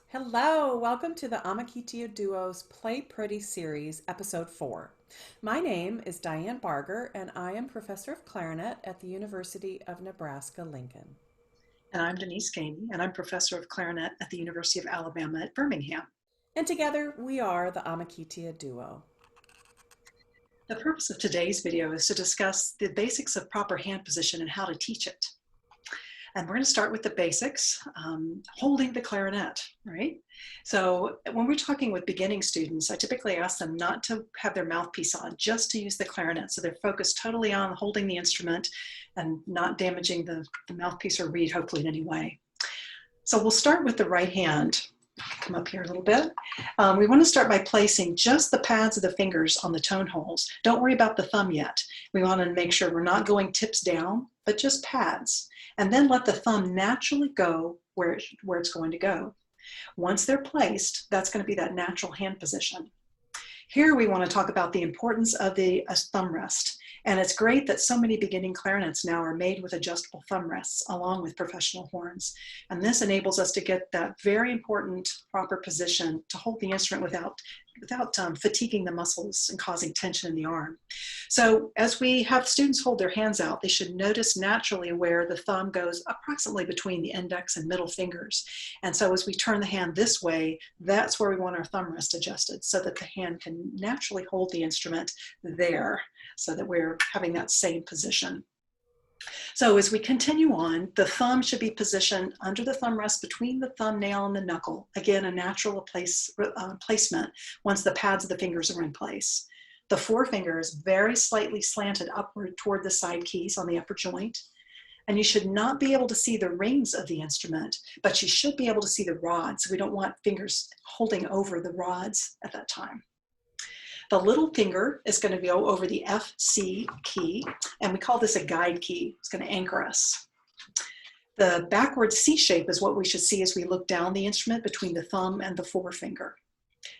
Hello, welcome to the Amakitia Duo's Play Pretty series, episode 4. My name is Diane Barger, and I am professor of clarinet at the University of Nebraska-Lincoln. And I'm Denise Gainey, and I'm professor of clarinet at the University of Alabama at Birmingham. And together we are the Amakitia Duo. The purpose of today's video is to discuss the basics of proper hand position and how to teach it. And we're going to start with the basics, holding the clarinet, right? So when we're talking with beginning students, I typically ask them not to have their mouthpiece on, just to use the clarinet. So they're focused totally on holding the instrument and not damaging the mouthpiece or reed, hopefully in any way. So we'll start with the right hand. Come up here a little bit. We want to start by placing just the pads of the fingers on the tone holes. Don't worry about the thumb yet. We want to make sure we're not going tips down, but just pads. And then let the thumb naturally go where it's going to go. Once they're placed, that's going to be that natural hand position. Here we want to talk about the importance of the thumb rest. And it's great that so many beginning clarinets now are made with adjustable thumb rests along with professional horns. And this enables us to get that very important proper position to hold the instrument without fatiguing the muscles and causing tension in the arm. So as we have students hold their hands out, they should notice naturally where the thumb goes approximately between the index and middle fingers. And so as we turn the hand this way, that's where we want our thumb rest adjusted so that the hand can naturally hold the instrument there so that we're having that same position. So as we continue on, the thumb should be positioned under the thumb rest between the thumbnail and the knuckle. Again, a natural placement once the pads of the fingers are in place. The forefinger is very slightly slanted upward toward the side keys on the upper joint. And you should not be able to see the rings of the instrument, but you should be able to see the rods. We don't want fingers holding over the rods at that time. The little finger is going to go over the F, C key, and we call this a guide key. It's going to anchor us. The backward C shape is what we should see as we look down the instrument between the thumb and the forefinger.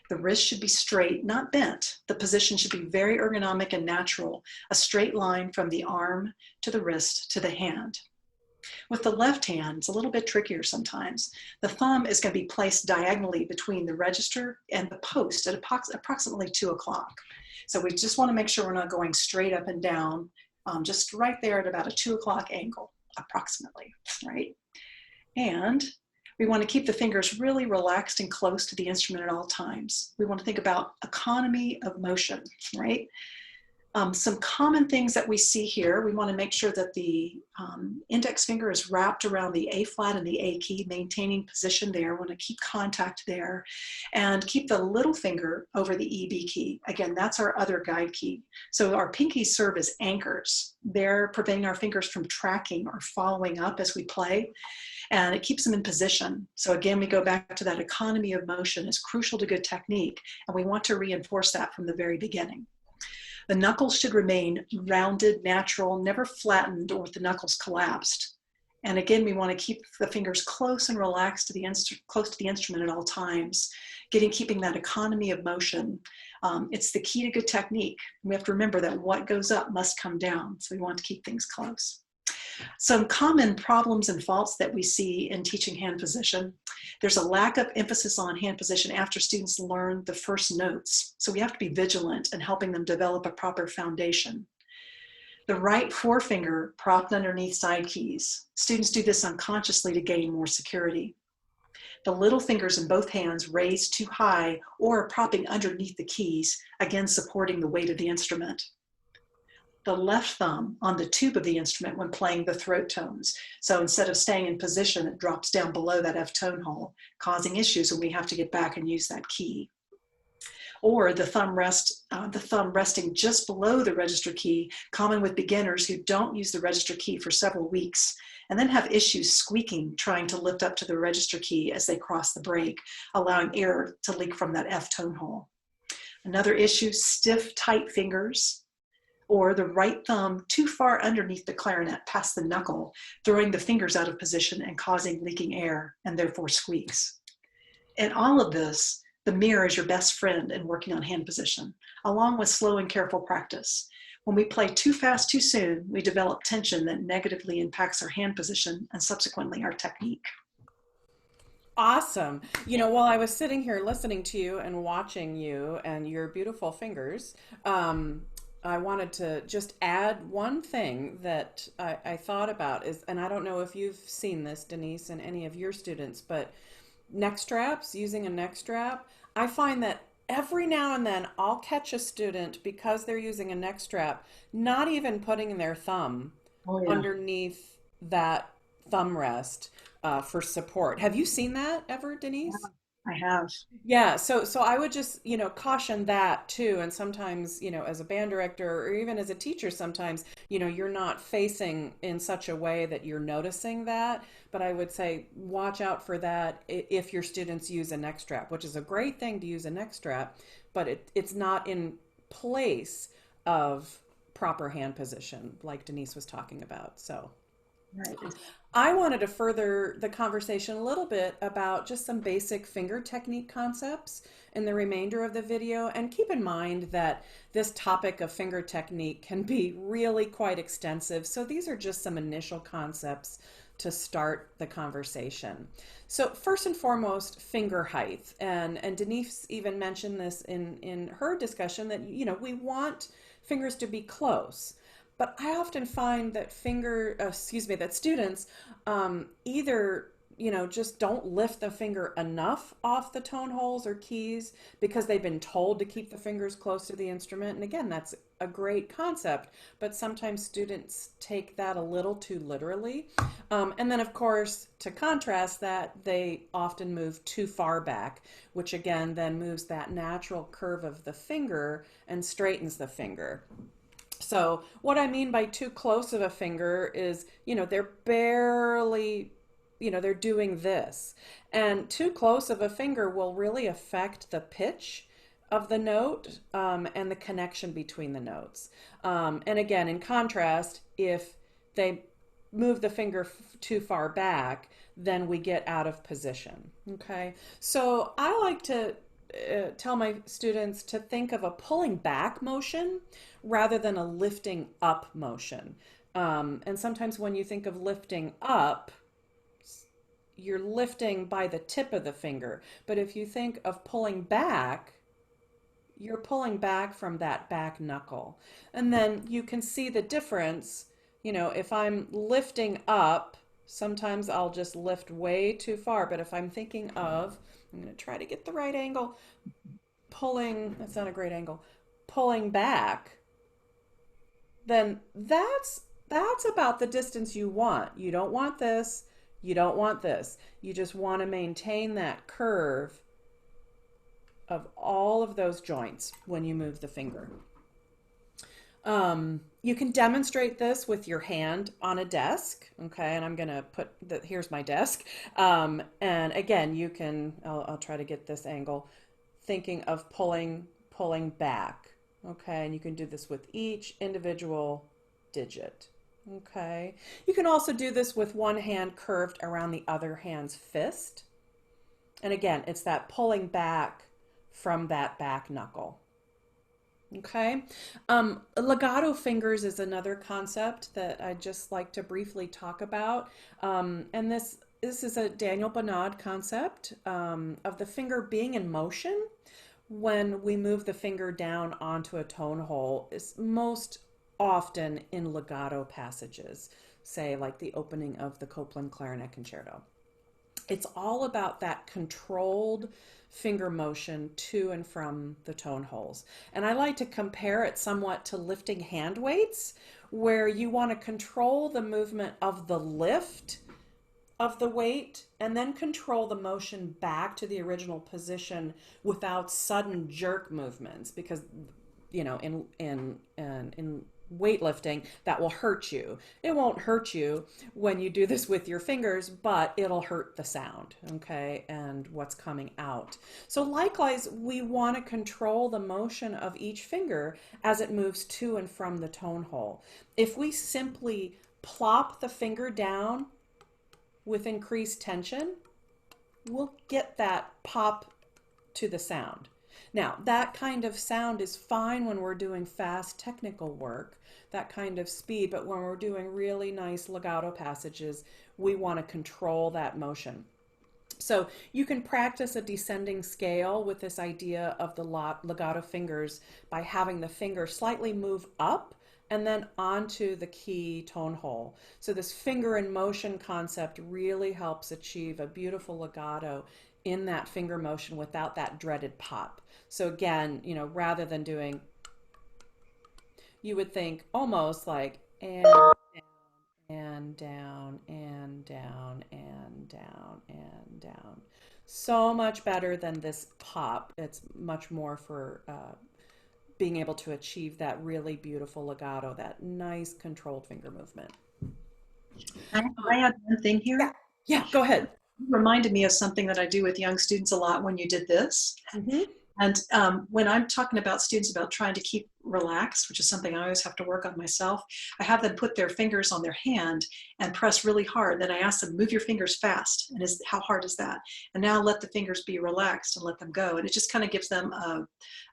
The wrist should be straight, not bent. The position should be very ergonomic and natural, a straight line from the arm to the wrist to the hand. With the left hand, it's a little bit trickier sometimes. The thumb is going to be placed diagonally between the register and the post at approximately 2 o'clock. So we just want to make sure we're not going straight up and down, just right there at about a 2 o'clock angle, approximately, right? And we want to keep the fingers really relaxed and close to the instrument at all times. We want to think about economy of motion, right? Some common things that we see here, we want to make sure that the index finger is wrapped around the A flat and the A key, maintaining position there. We want to keep contact there and keep the little finger over the EB key. Again, that's our other guide key. So our pinkies serve as anchors. They're preventing our fingers from tracking or following up as we play, and it keeps them in position. So again, we go back to that economy of motion is crucial to good technique, and we want to reinforce that from the very beginning. The knuckles should remain rounded, natural, never flattened or with the knuckles collapsed. And again, we want to keep the fingers close and relaxed to the instrument at all times, keeping that economy of motion. It's the key to good technique. We have to remember that what goes up must come down, so we want to keep things close. Some common problems and faults that we see in teaching hand position. There's a lack of emphasis on hand position after students learn the first notes. So we have to be vigilant in helping them develop a proper foundation. The right forefinger propped underneath side keys. Students do this unconsciously to gain more security. The little fingers in both hands raised too high or propping underneath the keys, again supporting the weight of the instrument. The left thumb on the tube of the instrument when playing the throat tones. So instead of staying in position, it drops down below that F tone hole, causing issues when we have to get back and use that key. Or the thumb resting just below the register key, common with beginners who don't use the register key for several weeks, and then have issues squeaking, trying to lift up to the register key as they cross the break, allowing air to leak from that F tone hole. Another issue, stiff, tight fingers, or the right thumb too far underneath the clarinet past the knuckle, throwing the fingers out of position and causing leaking air and therefore squeaks. In all of this, the mirror is your best friend in working on hand position, along with slow and careful practice. When we play too fast too soon, we develop tension that negatively impacts our hand position and subsequently our technique. Awesome. While I was sitting here listening to you and watching you and your beautiful fingers, I wanted to just add one thing that I thought about is, and I don't know if you've seen this, Denise, and any of your students, but neck straps, using a neck strap, I find that every now and then I'll catch a student because they're using a neck strap, not even putting their thumb Oh yeah, underneath that thumb rest for support. Have you seen that ever, Denise? I have. Yeah, so I would just, caution that too. And sometimes, as a band director or even as a teacher, sometimes, you're not facing in such a way that you're noticing that. But I would say watch out for that if your students use a neck strap, which is a great thing to use a neck strap, but it's not in place of proper hand position, like Denise was talking about. So. Right. I wanted to further the conversation a little bit about just some basic finger technique concepts in the remainder of the video. And keep in mind that this topic of finger technique can be really quite extensive. So these are just some initial concepts to start the conversation. So first and foremost, finger height. And Denise even mentioned this in her discussion that, we want fingers to be close. But I often find that that students either, just don't lift the finger enough off the tone holes or keys because they've been told to keep the fingers close to the instrument. And again, that's a great concept, but sometimes students take that a little too literally. And then, of course, to contrast that, they often move too far back, which again then moves that natural curve of the finger and straightens the finger. So what I mean by too close of a finger is, they're barely, they're doing this. And too close of a finger will really affect the pitch of the note and the connection between the notes. And again, in contrast, if they move the finger too far back, then we get out of position. Okay. So I like to tell my students to think of a pulling back motion rather than a lifting up motion. And sometimes when you think of lifting up, you're lifting by the tip of the finger. But if you think of pulling back, you're pulling back from that back knuckle. And then you can see the difference. If I'm lifting up, sometimes I'll just lift way too far. But if I'm thinking of, I'm going to try to get the right angle, that's not a great angle, pulling back, then that's about the distance you want. You don't want this, you don't want this. You just want to maintain that curve of all of those joints when you move the finger. You can demonstrate this with your hand on a desk, okay? And I'm gonna here's my desk. And again, I'll try to get this angle, thinking of pulling back, okay? And you can do this with each individual digit, okay? You can also do this with one hand curved around the other hand's fist. And again, it's that pulling back from that back knuckle. Okay. Legato fingers is another concept that I just like to briefly talk about. And this is a Daniel Bonnard concept of the finger being in motion when we move the finger down onto a tone hole. Is most often in legato passages, say like the opening of the Copland Clarinet Concerto. It's all about that controlled finger motion to and from the tone holes. And I like to compare it somewhat to lifting hand weights, where you want to control the movement of the lift of the weight and then control the motion back to the original position without sudden jerk movements, because in weightlifting, that will hurt you. It won't hurt you when you do this with your fingers, but it'll hurt the sound, okay, and what's coming out. So likewise, we want to control the motion of each finger as it moves to and from the tone hole. If we simply plop the finger down with increased tension, we'll get that pop to the sound. Now, that kind of sound is fine when we're doing fast technical work, that kind of speed, but when we're doing really nice legato passages, we want to control that motion. So you can practice a descending scale with this idea of the legato fingers by having the finger slightly move up and then onto the key tone hole. So this finger in motion concept really helps achieve a beautiful legato in that finger motion without that dreaded pop. So again, rather than doing, you would think almost like and down and down and down and down. So much better than this pop. It's much more for being able to achieve that really beautiful legato, that nice controlled finger movement. Can I add one thing Yeah, here? yeah, go ahead. You reminded me of something that I do with young students a lot when you did this. Mm-hmm. And when I'm talking about students about trying to keep relaxed, which is something I always have to work on myself, I have them put their fingers on their hand and press really hard. Then I ask them, move your fingers fast. And how hard is that? And now let the fingers be relaxed and let them go. And it just kind of gives them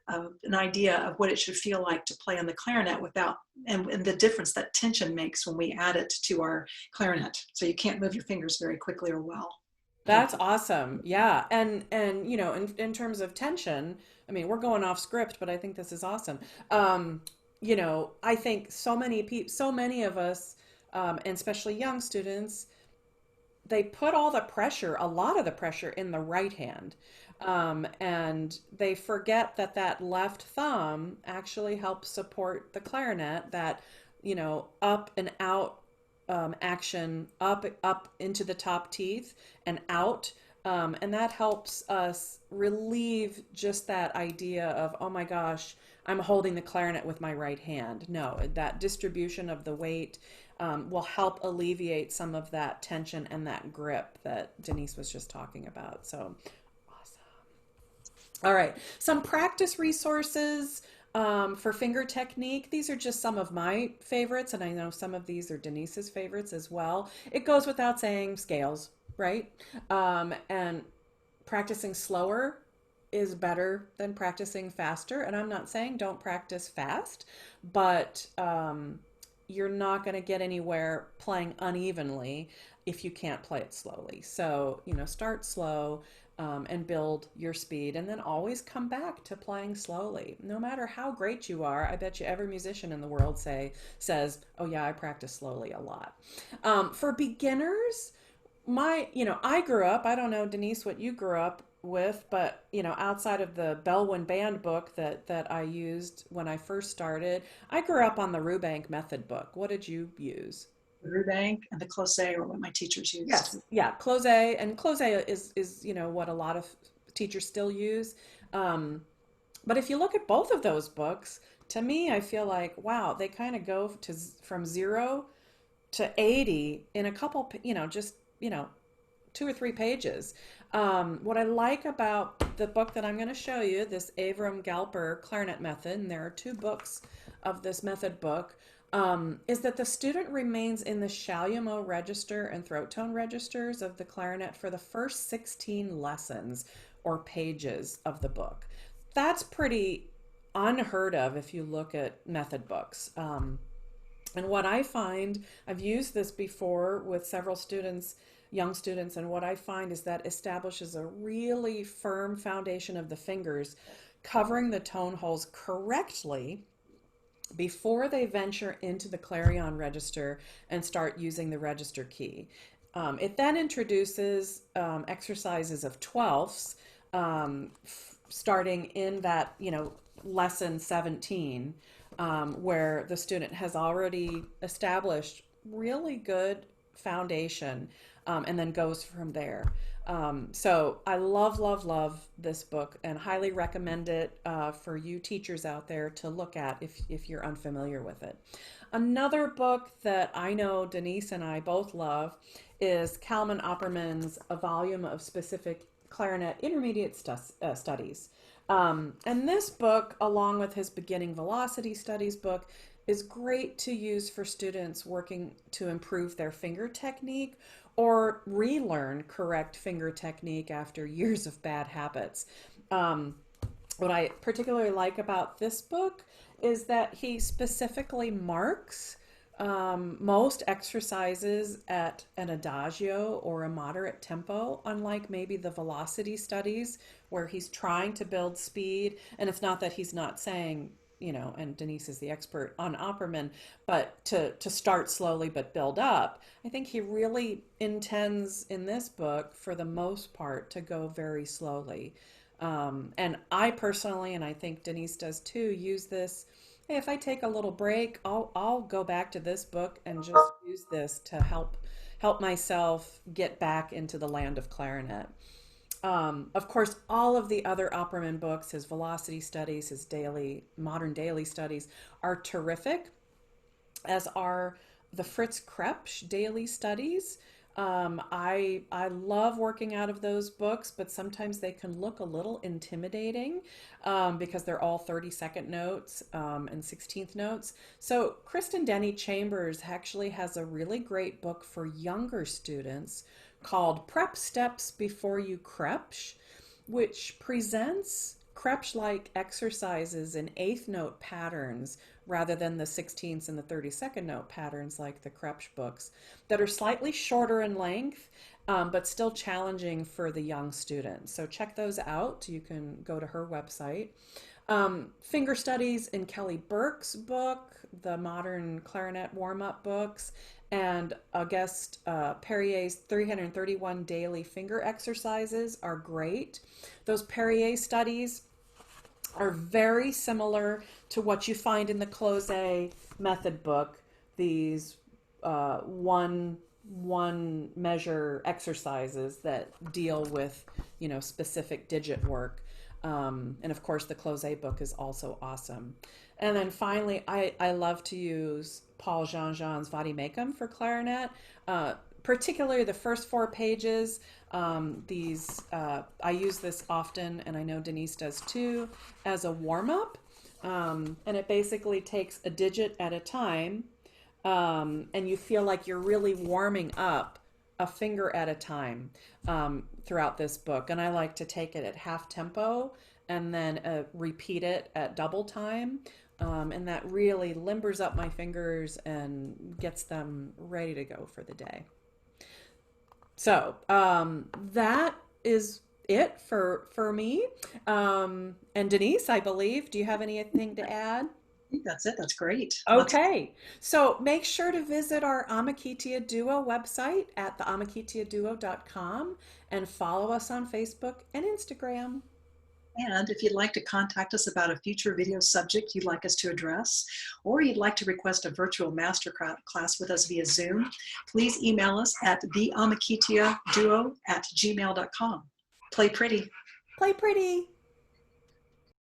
an idea of what it should feel like to play on the clarinet without, and the difference that tension makes when we add it to our clarinet. So you can't move your fingers very quickly or well. That's awesome. Yeah. And in terms of tension, I mean, we're going off script, but I think this is awesome. I think so many people, so many of us, and especially young students, they put all the pressure, a lot of the pressure in the right hand. And they forget that that left thumb actually helps support the clarinet, that, up and out action, up into the top teeth and out. And that helps us relieve just that idea of, oh my gosh, I'm holding the clarinet with my right hand. No, that distribution of the weight will help alleviate some of that tension and that grip that Denise was just talking about. So awesome. All right, some practice resources for finger technique. These are just some of my favorites, and I know some of these are Denise's favorites as well. It goes without saying, scales, right? And practicing slower is better than practicing faster. And I'm not saying don't practice fast, but you're not going to get anywhere playing unevenly if you can't play it slowly. So, start slow and build your speed, and then always come back to playing slowly. No matter how great you are, I bet you every musician in the world says, "Oh yeah, I practice slowly a lot." For beginners, I grew up, I don't know, Denise, what you grew up with, but outside of the Bellwin band book that I used when I first started, I grew up on the Rubank method book. What did you use? The Rubank and the Closet are what my teachers used. Yes, yeah, Closet, and Closet is what a lot of teachers still use. Um, but if you look at both of those books, to me, I feel like wow, they kind of go from 0 to 80 in a couple, just 2 or 3 pages. What I like about the book that I'm going to show you, this Avram Galper Clarinet Method, and there are 2 books of this method book, is that the student remains in the Chalumeau register and throat tone registers of the clarinet for the first 16 lessons or pages of the book. That's pretty unheard of if you look at method books. And what I find, I've used this before with several students, young students, and what I find is that establishes a really firm foundation of the fingers, covering the tone holes correctly before they venture into the clarion register and start using the register key. It then introduces exercises of twelfths, starting in that, lesson 17, where the student has already established really good foundation, and then goes from there. So I love, love, love this book and highly recommend it for you teachers out there to look at if you're unfamiliar with it. Another book that I know Denise and I both love is Kalman Opperman's A Volume of Specific Clarinet Intermediate Studies. And this book, along with his Beginning Velocity Studies book, is great to use for students working to improve their finger technique or relearn correct finger technique after years of bad habits. What I particularly like about this book is that he specifically marks most exercises at an adagio or a moderate tempo, unlike maybe the velocity studies where he's trying to build speed. And it's not that he's not saying, and Denise is the expert on Opperman, but to start slowly but build up. I think he really intends in this book, for the most part, to go very slowly. And I personally, and I think Denise does too, use this. Hey, if I take a little break, I'll go back to this book and just use this to help myself get back into the land of clarinet. Of course, all of the other Opperman books, his velocity studies, his modern daily studies, are terrific, as are the Fritz Krebs daily studies. I love working out of those books, but sometimes they can look a little intimidating because they're all 30-second notes and 16th notes. So Kristen Denny Chambers actually has a really great book for younger students called Prep Steps Before You Krebs, which presents Krebs-like exercises in eighth note patterns rather than the 16th and the 32nd note patterns like the Krebs books, that are slightly shorter in length, but still challenging for the young students. So check those out. You can go to her website. Finger studies in Kelly Burke's book, the modern clarinet warm-up books, and Auguste Perrier's 331 daily finger exercises are great. Those Perrier studies are very similar to what you find in the Closet method book, these one measure exercises that deal with specific digit work. And of course, the Closet book is also awesome. And then finally, I love to use Paul Jean-Jean's Vade-Mecum for clarinet, particularly the first 4 pages. I use this often, and I know Denise does too, as a warm-up. And it basically takes a digit at a time, and you feel like you're really warming up a finger at a time throughout this book. And I like to take it at half tempo and then repeat it at double time. And that really limbers up my fingers and gets them ready to go for the day. So that is it for me. And Denise, I believe, do you have anything to add? I think that's it. That's great. Okay, so make sure to visit our Amaketia Duo website at theamaketiaduo.com and follow us on Facebook and Instagram. And if you'd like to contact us about a future video subject you'd like us to address, or you'd like to request a virtual masterclass with us via Zoom, please email us at theamaketiaduo@gmail.com. Play pretty. Play pretty.